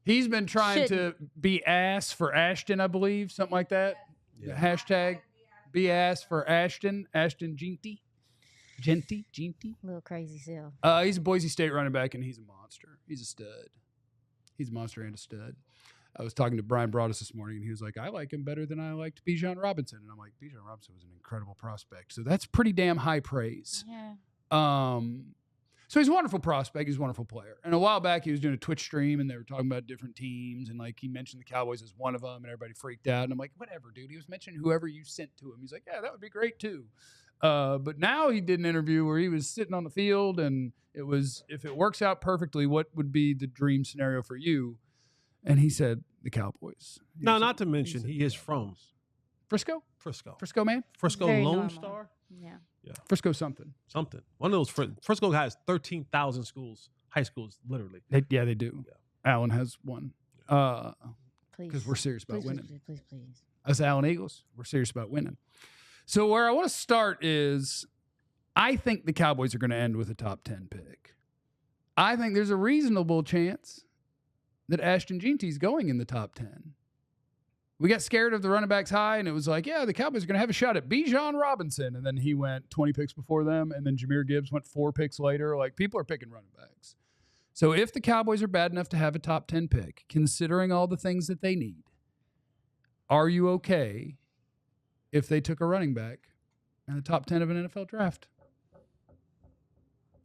He's been trying to be ass for Ashton, I believe, something like that. Yeah. Hashtag be ass for Ashton Jeanty. Jeanty. Little crazy self. He's a Boise State running back, and he's a monster. He's a stud. He's a monster and a stud. I was talking to Brian Broaddus this morning, and he was like, I like him better than I liked Bijan Robinson. And I'm like, Bijan Robinson was an incredible prospect. So that's pretty damn high praise. Yeah. So he's a wonderful prospect. He's a wonderful player. And a while back, he was doing a Twitch stream, and they were talking about different teams. And, like, he mentioned the Cowboys as one of them, and everybody freaked out. And I'm like, whatever, dude. He was mentioning whoever you sent to him. He's like, yeah, that would be great, too. But now he did an interview where he was sitting on the field, and it was, if it works out perfectly, what would be the dream scenario for you? And he said the Cowboys. No, not to mention he is from Frisco, man. Frisco Very Lone normal. Star. Yeah. Frisco something. One of those. Frisco has 13,000 schools, high schools, literally. They do. Yeah. Allen has one. Because we're serious about winning. Please. Us Allen Eagles, we're serious about winning. So where I want to start is, I think the Cowboys are going to end with a top 10 pick. I think there's a reasonable chance that Ashton Jeanty is going in the top 10. We got scared of the running backs high, and it was like, yeah, the Cowboys are going to have a shot at Bijan Robinson. And then he went 20 picks before them, and then Jahmyr Gibbs went 4 picks later. Like, people are picking running backs. So if the Cowboys are bad enough to have a top 10 pick, considering all the things that they need, are you okay if they took a running back in the top 10 of an NFL draft?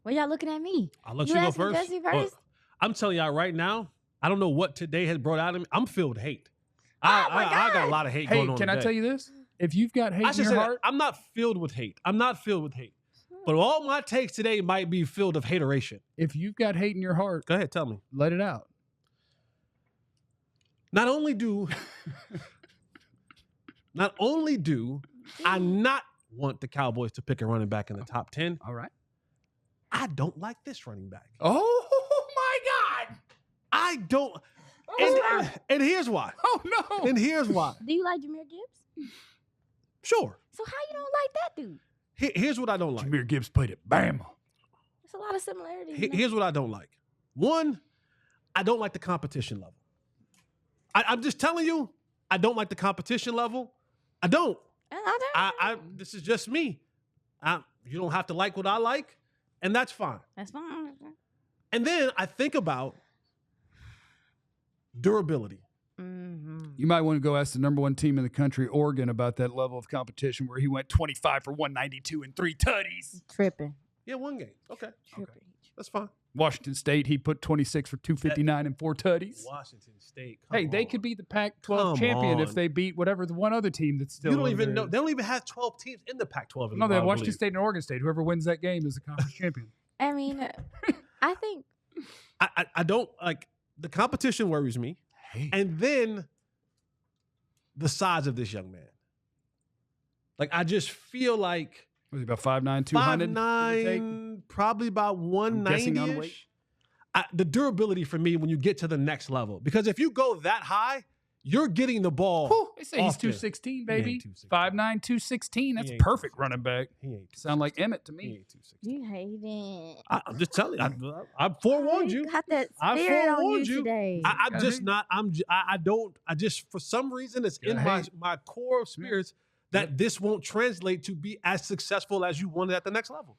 Well, y'all looking at me. I'll let you go first. Jesse first? I'm telling y'all right now, I don't know what today has brought out of me. I'm filled with hate. my I got a lot of hate going on Can I today. tell you this? If you've got hate in your heart. I'm not filled with hate. But all my takes today might be filled of hateration. If you've got hate in your heart. Go ahead, tell me. Let it out. Not only do I not want the Cowboys to pick a running back in the top 10. All right. I don't like this running back. Oh, my God. I don't. And here's why. Oh, no. And here's why. Do you like Jahmyr Gibbs? Sure. So how you don't like that dude? Here's what I don't like. Jahmyr Gibbs played at Bama. There's a lot of similarities. Here's what I don't like. One, I don't like the competition level. I'm just telling you, I don't like the competition level. I don't. This is just me. You don't have to like what I like, and that's fine. That's fine. And then I think about durability. Mm-hmm. You might want to go ask the number 1 team in the country, Oregon, about that level of competition where he went 25 for 192 and 3 tutties. Tripping. Yeah, 1 game. Okay. That's fine. Washington State, he put 26 for 259 and 4 tutties. Washington State. Hey, they could be the Pac-12 champion if they beat whatever the one other team that's still. You don't even know. They don't even have 12 teams in the Pac-12 anymore. No, they have Washington State and Oregon State. Whoever wins that game is the conference champion. I mean, I think. I don't like the competition worries me. Hey. And then the size of this young man. Like, I just feel like. Was he about 5'9", 200? 5'9", probably about 190. On weight. The durability for me when you get to the next level. Because if you go that high, you're getting the ball. Whew, they say he's 216, baby. 5'9", 216. That's perfect running back. He ain't Sound like Emmett to me. He ain't 216. You hate it. I'm just telling you. I forewarned you. Got that I spirit on forewarned you you. today. I'm just not. I just for some reason it's in my core of spirits that this won't translate to be as successful as you wanted at the next level.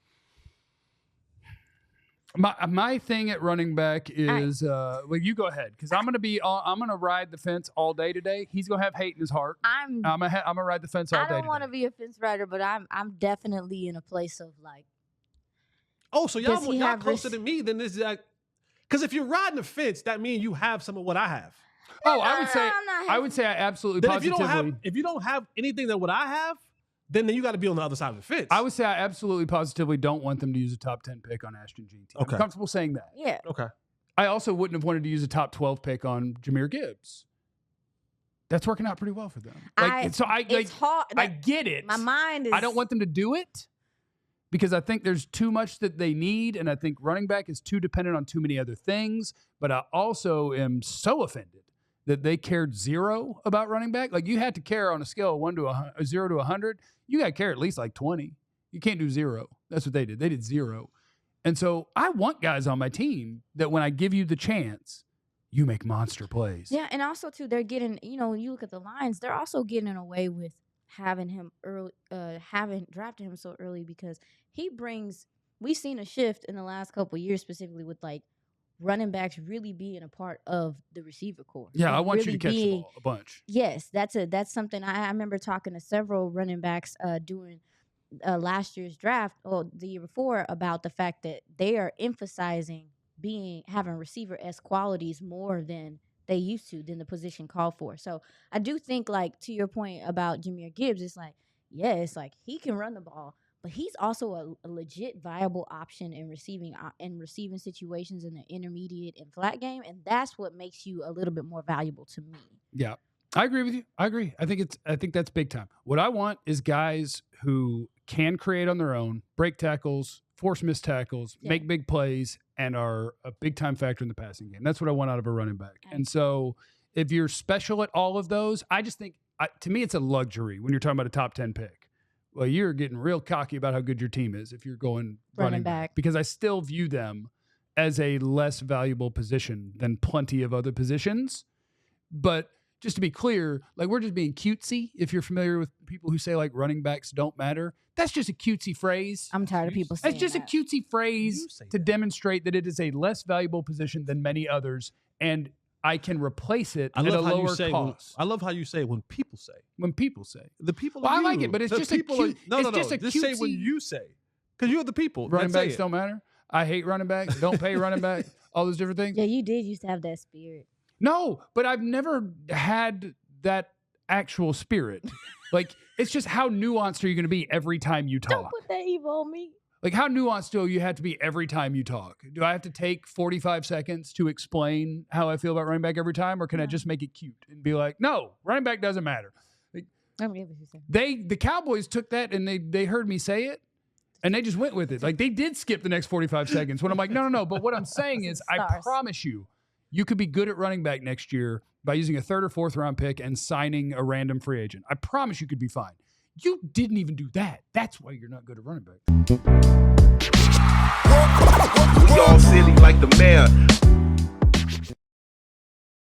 My thing at running back is well, you go ahead, because I'm gonna ride the fence all day today. He's gonna have hate in his heart. I'm gonna ride the fence all day. I don't want to be a fence rider, but I'm definitely in a place of like. Oh, so y'all closer to me than this? Because if you're riding the fence, that means you have some of what I have. Oh, I would say I absolutely positively. If you don't have anything that what I have, then you got to be on the other side of the fence. I would say I absolutely positively don't want them to use a top 10 pick on Ashton Jeanty. Okay. I'm comfortable saying that. Yeah. Okay. I also wouldn't have wanted to use a top 12 pick on Jahmyr Gibbs. That's working out pretty well for them. It's hard. I get it. My mind is. I don't want them to do it because I think there's too much that they need, and I think running back is too dependent on too many other things. But I also am so offended that they cared 0 about running back. Like, you had to care on a scale of 0 to 100. You got to care at least like 20. You can't do 0. That's what they did. They did 0. And so I want guys on my team that when I give you the chance, you make monster plays. Yeah, and also too, they're getting, when you look at the Lions, they're also getting away with having him early, having drafted him so early because we've seen a shift in the last couple of years, specifically with like running backs really being a part of the receiver corps. Yeah, I want you to catch the ball a bunch. Yes, that's something I remember talking to several running backs during last year's draft or the year before about the fact that they are emphasizing having receiver-esque qualities more than they used to, than the position called for. So I do think, like, to your point about Jahmyr Gibbs, it's like, yeah, it's like he can run the ball, but he's also a legit viable option in receiving situations in the intermediate and flat game, and that's what makes you a little bit more valuable to me. Yeah, I agree with you. I agree. I think that's big time. What I want is guys who can create on their own, break tackles, force missed tackles, make big plays, and are a big time factor in the passing game. That's what I want out of a running back. And so if you're special at all of those, I just think, to me, it's a luxury when you're talking about a top 10 pick. Well, you're getting real cocky about how good your team is if you're going running back, because I still view them as a less valuable position than plenty of other positions. But just to be clear, like, we're just being cutesy. If you're familiar with people who say like running backs don't matter, that's just a cutesy phrase. I'm tired of people saying that. It's just a cutesy phrase to demonstrate that it is a less valuable position than many others, and I can replace it at a lower cost. I love how you say it when people say. When people say. The people. Well, I like it, but it's just a cute. No. Just say when you say, because you're the people. Running backs don't matter. I hate running backs. Don't pay running back. All those different things. Yeah, you did used to have that spirit. No, but I've never had that actual spirit. Like, it's just how nuanced are you going to be every time you talk? Don't put that evil on me. Like, how nuanced do you have to be every time you talk? Do I have to take 45 seconds to explain how I feel about running back every time, or can I just make it cute and be like, no, running back doesn't matter? Like, I get what you're saying. The Cowboys took that and they heard me say it, and they just went with it. Like, they did skip the next 45 seconds when I'm like, no. But what I'm saying is, I promise you could be good at running back next year by using a 3rd or 4th round pick and signing a random free agent. I promise you could be fine. You didn't even do that. That's why you're not good at running back. We all silly like the mayor.